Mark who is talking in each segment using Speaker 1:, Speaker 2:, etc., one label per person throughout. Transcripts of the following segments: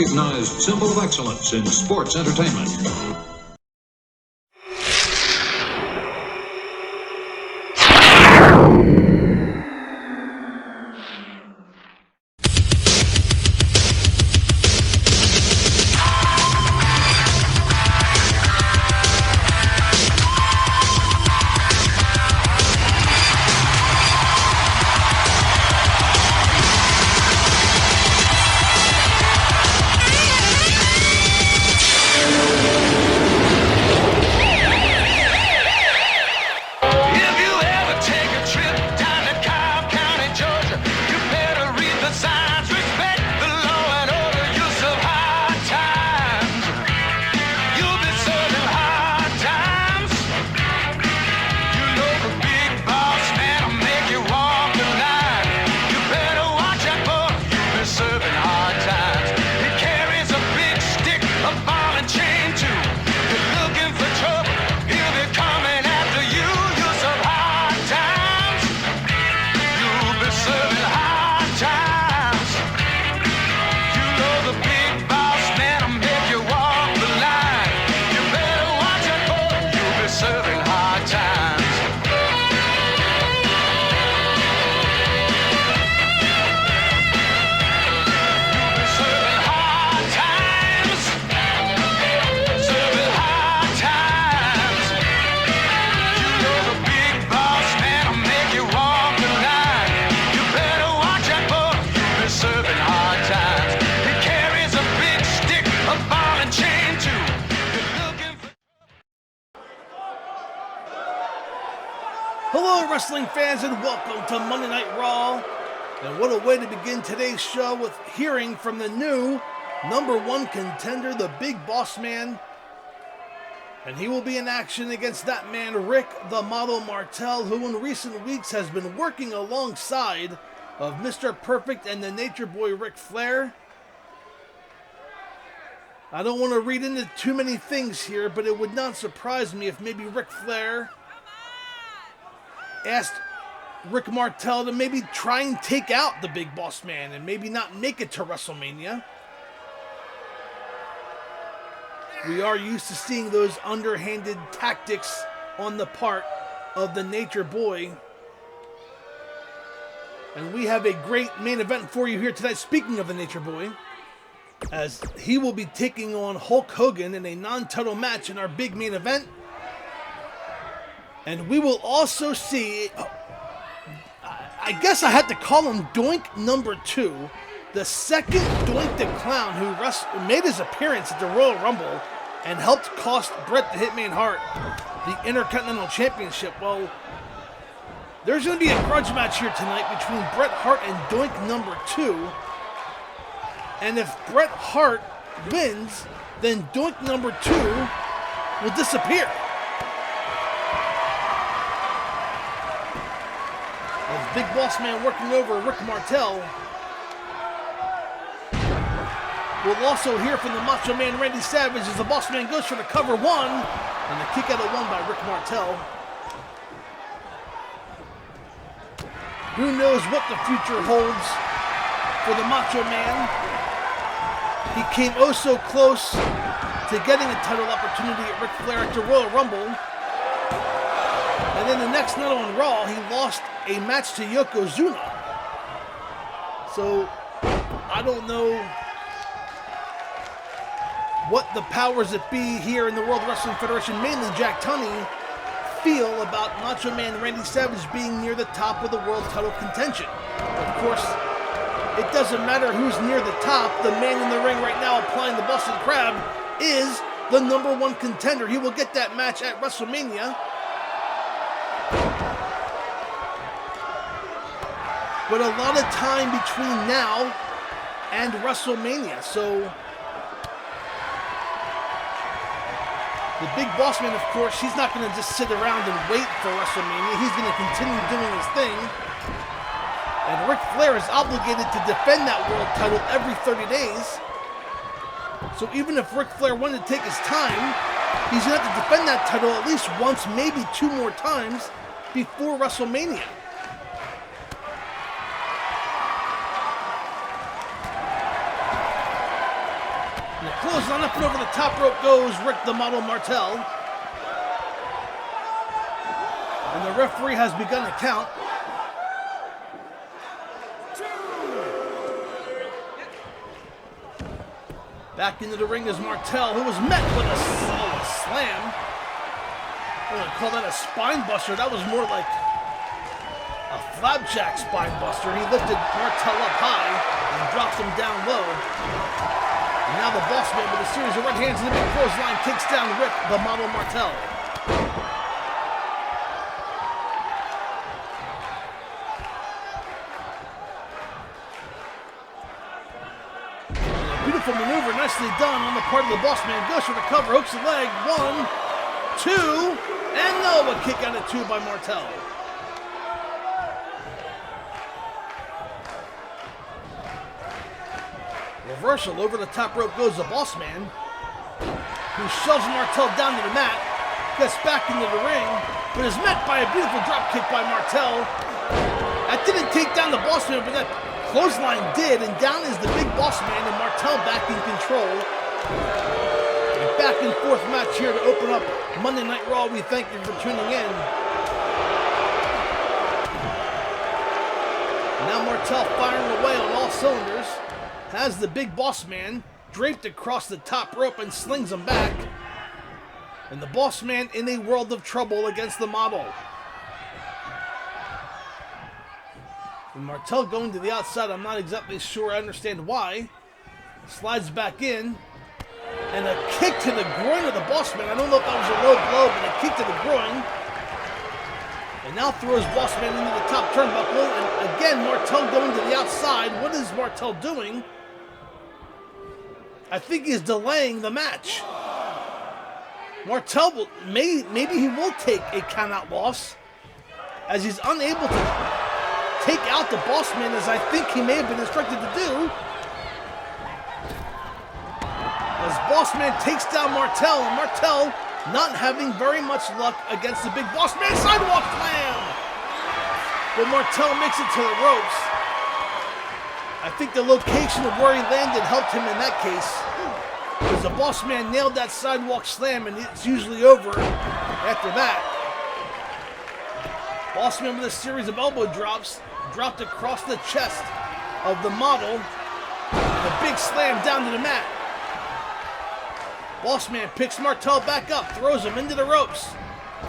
Speaker 1: recognized symbol of excellence in sports entertainment.
Speaker 2: Hello, wrestling fans, and welcome to Monday Night Raw. And what a way to begin today's show with hearing from the new #1 contender, the Big Bossman. And he will be in action against that man, Rick the Model Martel, who in recent weeks has been working alongside of Mr. Perfect and the Nature Boy Ric Flair. I don't want to read into too many things here, but it would not surprise me if maybe Ric Flair asked Rick Martel to maybe try and take out the Big Boss Man and maybe not make it to WrestleMania. We are used to seeing those underhanded tactics on the part of the Nature Boy. And we have a great main event for you here tonight, speaking of the Nature Boy, as he will be taking on Hulk Hogan in a non-title match in our big main event. And we will also see, I guess I had to call him Doink #2, the second Doink the Clown who made his appearance at the Royal Rumble and helped cost Bret the Hitman Hart the Intercontinental Championship. Well, there's going to be a grudge match here tonight between Bret Hart and Doink #2. And if Bret Hart wins, then Doink #2 will disappear. As Big Boss Man working over Rick Martel. We'll also hear from the Macho Man Randy Savage as the Boss Man goes for the cover one and the kick out of one by Rick Martel. Who knows what the future holds for the Macho Man? He came oh so close to getting a title opportunity at Ric Flair at the Royal Rumble. And then the next night on Raw, he lost a match to Yokozuna. So, I don't know what the powers that be here in the World Wrestling Federation, mainly Jack Tunney, feel about Macho Man Randy Savage being near the top of the world title contention. Of course, it doesn't matter who's near the top. The man in the ring right now applying the Boston Crab is the #1 contender. He will get that match at WrestleMania. But a lot of time between now and WrestleMania. So the Big Boss Man, of course, he's not going to just sit around and wait for WrestleMania. He's going to continue doing his thing. And Ric Flair is obligated to defend that world title every 30 days. So even if Ric Flair wanted to take his time, he's going to have to defend that title at least once, maybe 2 more times before WrestleMania. clothesline up and over the top rope goes Rick the Model Martel. And the referee has begun to count. Back into the ring is Martel, who was met with a slam. I'm going to call that a spine buster. That was more like a flapjack spine buster. He lifted Martel up high and dropped him down low. And now the Bossman, with a series of right hands in the big clothesline, takes down Rick the Model Martel. Beautiful maneuver, nicely done on the part of the Bossman. Goes for the cover, hooks the leg. 1, 2, and no, a kick out of 2 by Martel. Reversal, over the top rope goes the Bossman, who shoves Martel down to the mat, gets back into the ring, but is met by a beautiful drop kick by Martel. That didn't take down the Bossman, but that clothesline did, and down is the Big Bossman, and Martel back in control. A back and forth match here to open up Monday Night Raw. We thank you for tuning in. Now Martel firing away on all cylinders. Has the Big Bossman draped across the top rope and slings him back. And the Bossman in a world of trouble against the Model. And Martel going to the outside, I'm not exactly sure I understand why. Slides back in. And a kick to the groin of the Bossman. I don't know if that was a low blow, but a kick to the groin. And now throws Bossman into the top turnbuckle. And again, Martel going to the outside. What is Martel doing? I think he's delaying the match. Martel will, maybe he will take a countout loss, as he's unable to take out the Bossman, as I think he may have been instructed to do. As Bossman takes down Martel, and Martel not having very much luck against the Big Bossman. Sidewalk slam! But Martel makes it to the ropes. I think the location of where he landed helped him in that case, because the Bossman nailed that sidewalk slam, and it's usually over after that. Bossman with a series of elbow drops, dropped across the chest of the Model, and a big slam down to the mat. Bossman picks Martel back up, throws him into the ropes.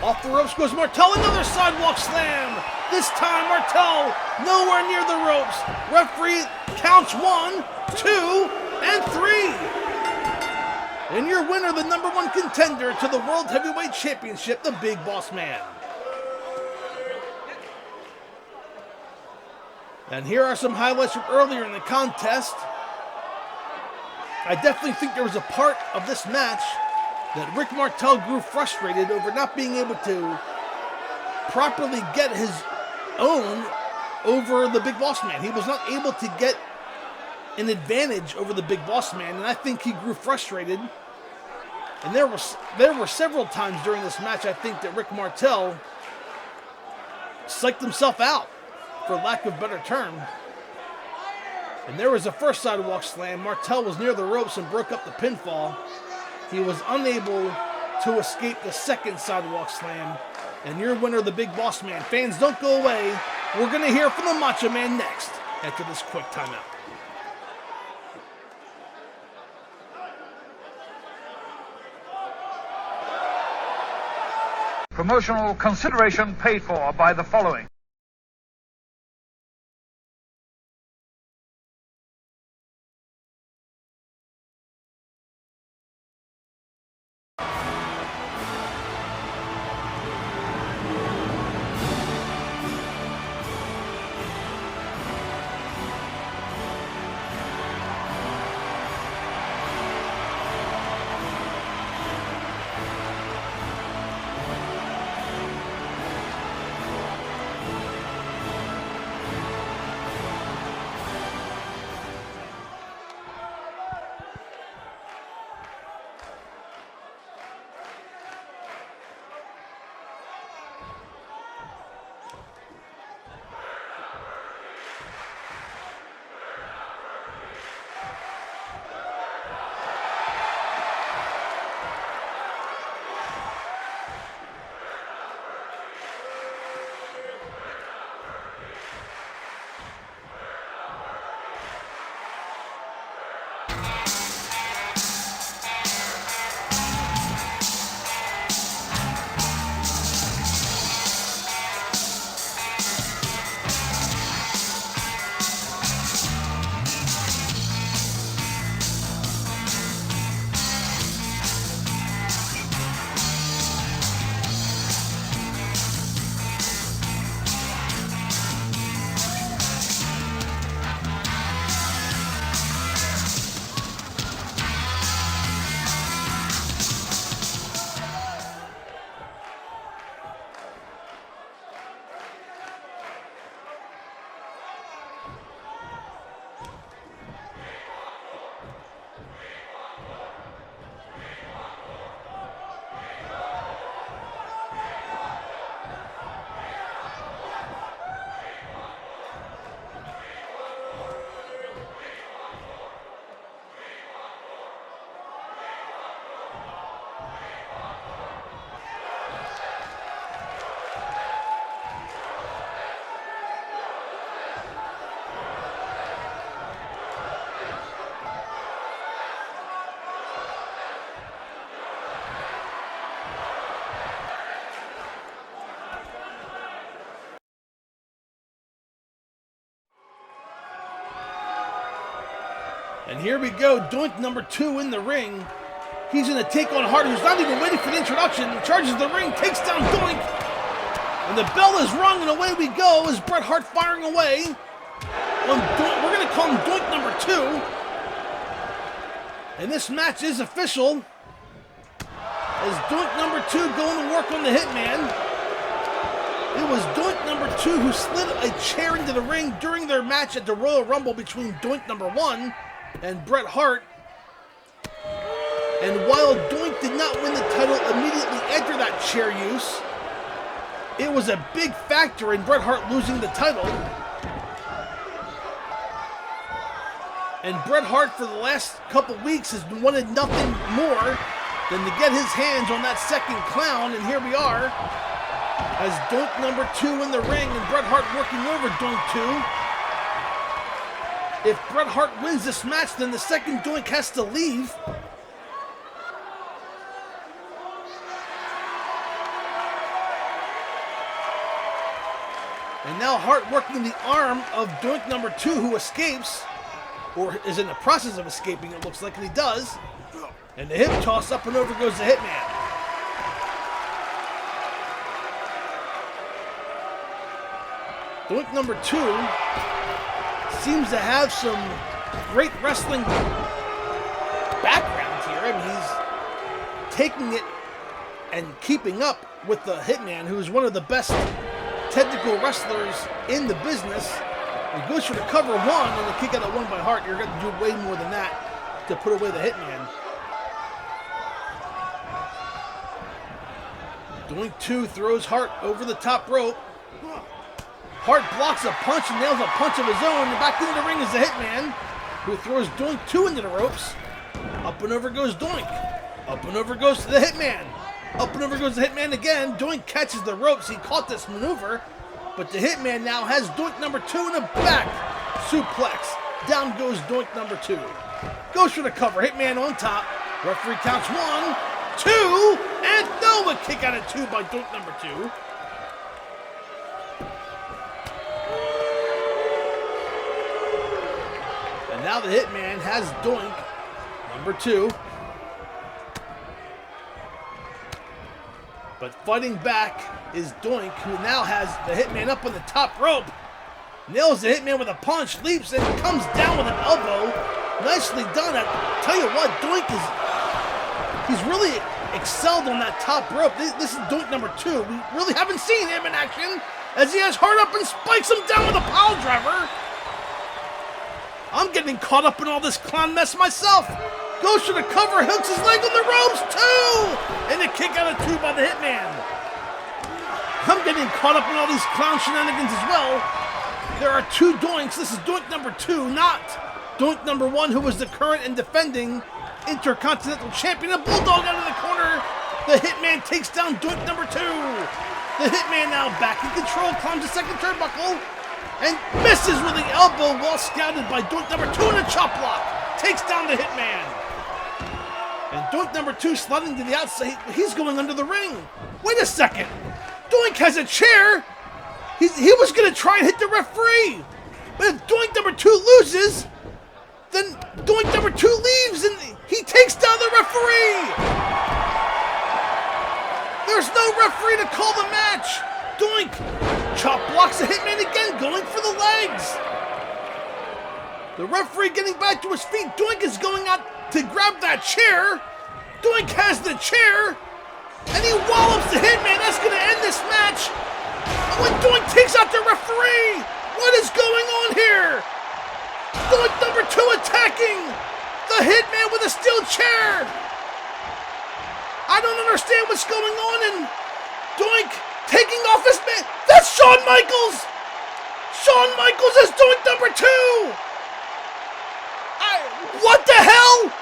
Speaker 2: Off the ropes goes Martel, another sidewalk slam. This time Martel nowhere near the ropes. Referee counts 1, 2, and 3. And your winner, the #1 contender to the World Heavyweight Championship, the Big Bossman. And here are some highlights from earlier in the contest. I definitely think there was a part of this match that Rick Martel grew frustrated over not being able to properly get his own over the Big Bossman. He was not able to get an advantage over the Big Bossman, and I think he grew frustrated. And there were several times during this match, I think, that Rick Martel psyched himself out, for lack of a better term. And there was a first sidewalk slam. Martel was near the ropes and broke up the pinfall. He was unable to escape the second sidewalk slam. And your winner, the Big Bossman. Fans, don't go away. We're going to hear from the Macho Man next, after this quick timeout.
Speaker 3: Promotional consideration paid for by the following.
Speaker 2: And here we go, Doink number 2 in the ring. He's going to take on Hart, who's not even waiting for the introduction. Charges the ring, takes down Doink. And the bell is rung, and away we go as Bret Hart firing away on Doink. We're going to call him Doink number 2. And this match is official as Doink number 2 going to work on the Hitman. It was Doink number 2 who slid a chair into the ring during their match at the Royal Rumble between Doink number 1 and Bret Hart. And while Doink did not win the title immediately after that chair use, it was a big factor in Bret Hart losing the title. And Bret Hart for the last couple weeks has wanted nothing more than to get his hands on that second clown, and here we are as Doink number 2 in the ring and Bret Hart working over Doink 2. If Bret Hart wins this match, then the second Doink has to leave. And now Hart working the arm of Doink number 2, who escapes, or is in the process of escaping, it looks like, and he does. And the hip toss, up and over goes the Hitman. Doink number 2 seems to have some great wrestling background here. I mean, he's taking it and keeping up with the Hitman, who is one of the best technical wrestlers in the business. He goes for the cover 1 and the kick out at 1 by Hart. You're going to do way more than that to put away the Hitman. Doink 2 throws Hart over the top rope. Hart blocks a punch and nails a punch of his own. And back into the ring is the Hitman, who throws Doink 2 into the ropes. Up and over goes Doink. Up and over goes to the Hitman. Up and over goes the Hitman again. Doink catches the ropes. He caught this maneuver. But the Hitman now has Doink number 2 in the back. Suplex. Down goes Doink number 2. Goes for the cover. Hitman on top. Referee counts 1, 2, and no, a kick out at 2 by Doink number 2. And now the Hitman has Doink number 2. But fighting back is Doink, who now has the Hitman up on the top rope. Nails the Hitman with a punch, leaps, and comes down with an elbow. Nicely done. I tell you what, Doink he's really excelled on that top rope. This is Doink number 2. We really haven't seen him in action as he has Hart up and spikes him down with a pile driver. I'm getting caught up in all this clown mess myself. Goes for the cover, hooks his leg on the ropes, 2! And a kick out of 2 by the Hitman. I'm getting caught up in all these clown shenanigans as well. There are 2 Doinks. This is Doink number 2, not Doink number 1, who was the current and defending Intercontinental Champion. A Bulldog out of the corner. The Hitman takes down Doink number 2. The Hitman now back in control, climbs the second turnbuckle, and misses with the elbow, well scouted by Doink number 2 in a chop block. Takes down the Hitman. And Doink number 2 sliding to the outside. He's going under the ring. Wait a second. Doink has a chair. He was going to try and hit the referee. But if Doink number 2 loses, then Doink number 2 leaves and he takes down the referee. There's no referee to call the match. Doink chop blocks the Hitman again, going for the legs. The referee getting back to his feet. Doink is going out to grab that chair. Doink has the chair, and he wallops the Hitman. That's going to end this match. And when Doink takes out the referee, what is going on here? Doink number 2 attacking the Hitman with a steel chair. I don't understand what's going on, and Doink taking off his man. That's Shawn Michaels. Shawn Michaels is Doink number 2. What the hell?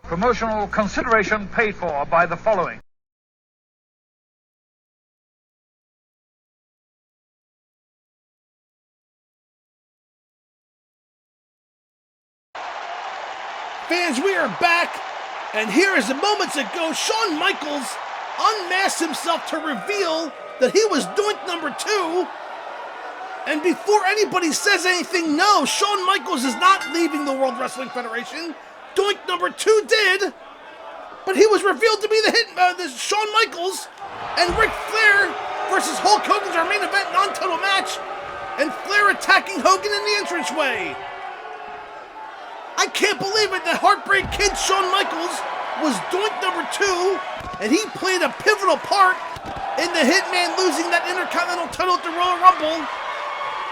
Speaker 3: Promotional consideration paid for by the following.
Speaker 2: Fans, we are back, and here is moments ago, Shawn Michaels unmasked himself to reveal that he was Doink number 2. And before anybody says anything, no, Shawn Michaels is not leaving the World Wrestling Federation. Doink number 2 did, but he was revealed to be the Shawn Michaels, and Ric Flair versus Hulk Hogan's our main event non-title match, and Flair attacking Hogan in the entranceway. I can't believe it, the Heartbreak Kid Shawn Michaels was Doink number 2, and he played a pivotal part in the Hitman losing that Intercontinental title at the Royal Rumble.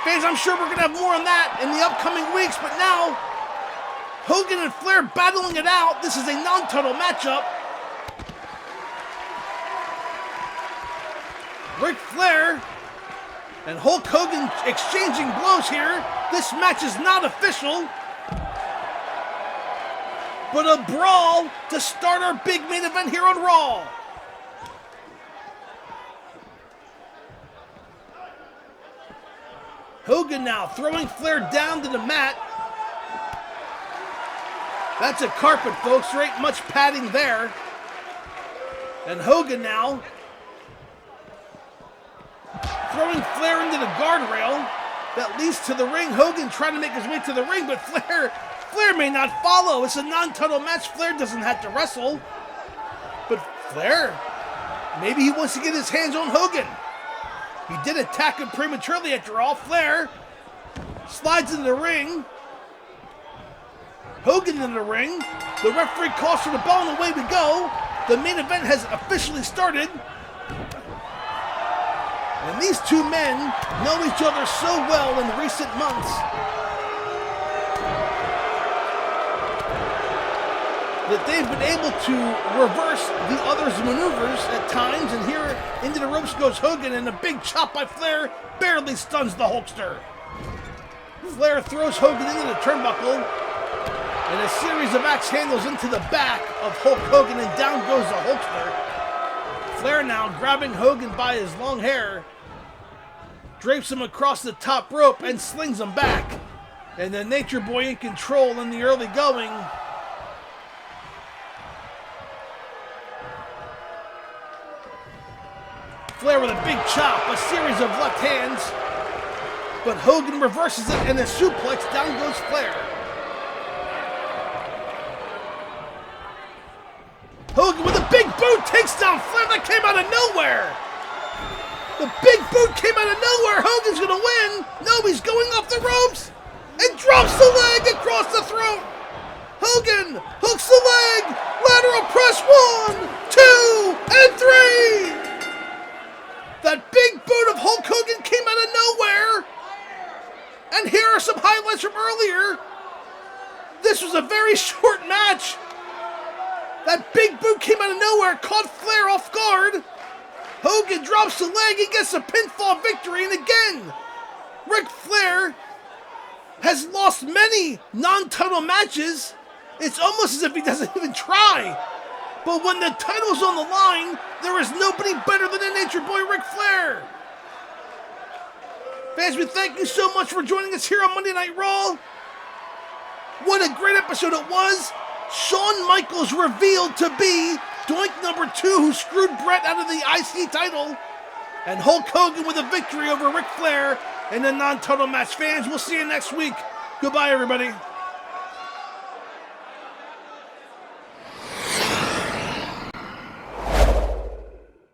Speaker 2: Fans, I'm sure we're going to have more on that in the upcoming weeks, but now, Hogan and Flair battling it out. This is a non-title matchup. Ric Flair and Hulk Hogan exchanging blows here. This match is not official, but a brawl to start our big main event here on Raw. Hogan now throwing Flair down to the mat. That's a carpet, folks. There ain't much padding there. And Hogan now throwing Flair into the guardrail that leads to the ring. Hogan trying to make his way to the ring, but Flair may not follow. It's a non-title match. Flair doesn't have to wrestle. But Flair, maybe he wants to get his hands on Hogan. He did attack him prematurely after all. Flair slides into the ring. Hogan in the ring. The referee calls for the bell and away we go. The main event has officially started. And these two men know each other so well in recent months that they've been able to reverse the other's maneuvers at times, and here into the ropes goes Hogan, and a big chop by Flair barely stuns the Hulkster. Flair throws Hogan into the turnbuckle, and a series of axe handles into the back of Hulk Hogan, and down goes the Hulkster. Flair now grabbing Hogan by his long hair, drapes him across the top rope and slings him back. And the Nature Boy in control in the early going. Flair with a big chop, a series of left hands, but Hogan reverses it, and a suplex, down goes Flair. Hogan with a big boot takes down Flair. That came out of nowhere. The big boot came out of nowhere. Hogan's gonna win. No, he's going off the ropes and drops the leg across the throat. Hogan hooks the leg. Lateral press, 1, 2, and 3. That big boot of Hulk Hogan came out of nowhere. And here are some highlights from earlier. This was a very short match. That big boot came out of nowhere, caught Flair off guard. Hogan drops the leg, he gets a pinfall victory, and again, Ric Flair has lost many non-title matches. It's almost as if he doesn't even try. But when the title's on the line, there is nobody better than the Nature Boy, Ric Flair. Fans, we thank you so much for joining us here on Monday Night Raw. What a great episode it was. Shawn Michaels revealed to be Doink number 2, who screwed Bret out of the IC title. And Hulk Hogan with a victory over Ric Flair in the non-title match. Fans, we'll see you next week. Goodbye, everybody.